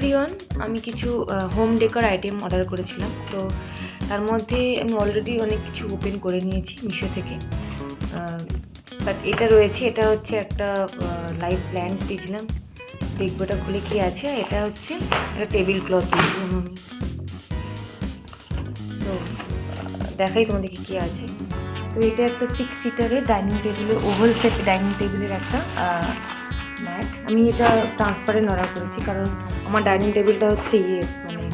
Everyone, আমি কিছু home decor item order করেছিলাম। তো তার মধ্যে আমি অলরেডি অনেক কিছু ওপেন করে নিয়েছি মিশো থেকে। বাট এটা রয়েছে, এটা হচ্ছে একটা লাইভ প্ল্যান্ট দিয়েছিলাম, দেখবো এটা খুলে কী আছে। এটা হচ্ছে একটা টেবিল ক্লথ দিয়েছিলাম আমি। তো দেখাই তোমাদেরকে কী আছে। তো এটা একটা 6 সিটারের ডাইনিং টেবিলের, ওভাল সেট ডাইনিং টেবিলের একটা ম্যাট। আমি এটা ট্রান্সপারেন্ট অর্ডার করেছি কারণ আমার ডাইনিং টেবিলটা হচ্ছে মানে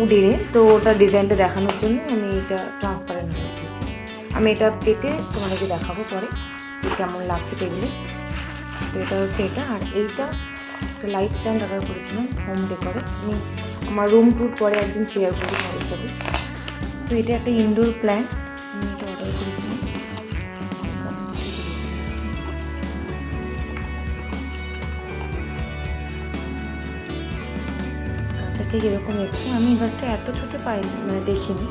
উডেনে, তো ওটা ডিজাইনটা দেখানোর জন্য আমি এটা ট্রান্সপারেন্ট অর্ডার করেছি। আমি এটা পেতে তোমাদেরকে দেখাবো পরে যে কেমন লাগছে টেবিলে। তো এটা হচ্ছে এটা। আর এইটা একটা লাইট প্ল্যান্ট অর্ডার করেছিলাম হোম ডেকোরে। আমি আমার রুম ট্যুর পরে একদিন শেয়ার করি তাদের সাথে। তো এটা একটা ইনডোর প্ল্যান্ট, আমি এটা অর্ডার করেছিলাম। ঠিক এরকম এসছে। আমি এই গাছটা এত ছোটো পাইনি, মানে দেখিনি,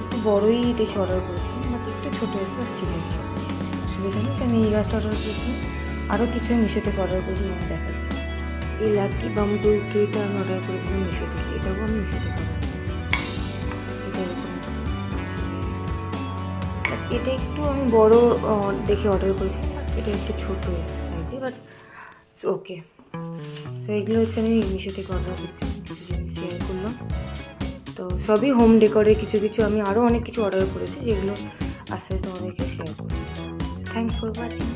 একটু বড়োই দেখে অর্ডার করেছিলাম, বাট একটু ছোটো এসে ঠিক আছে, অসুবিধা নেই। তো আমি এই গাছটা অর্ডার করেছিলাম। আরও কিছু আমি মিশো থেকে অর্ডার করেছিলাম, আমি দেখাচ্ছি। এই লাকি বাম্বু ট্রিটা আমি অর্ডার করেছিলাম মিশো থেকে, এটাও আমি মিশো থেকে অর্ডার করেছি। এটা এরকম এসছে, এটা একটু আমি বড় দেখে অর্ডার করেছিলাম, এটা একটু ছোটো এসছে সাইজে, বাট ওকে। সো এগুলো হচ্ছে আমি মিশো থেকে অর্ডার করছিলাম, কিছু জিনিস শেয়ার করলাম। তো সবই হোম ডেকোরে, কিছু কিছু আমি আরও অনেক কিছু অর্ডার করেছি যেগুলো আস্তে আস্তে তোমাদেরকে শেয়ার করবো। Thanks for watching.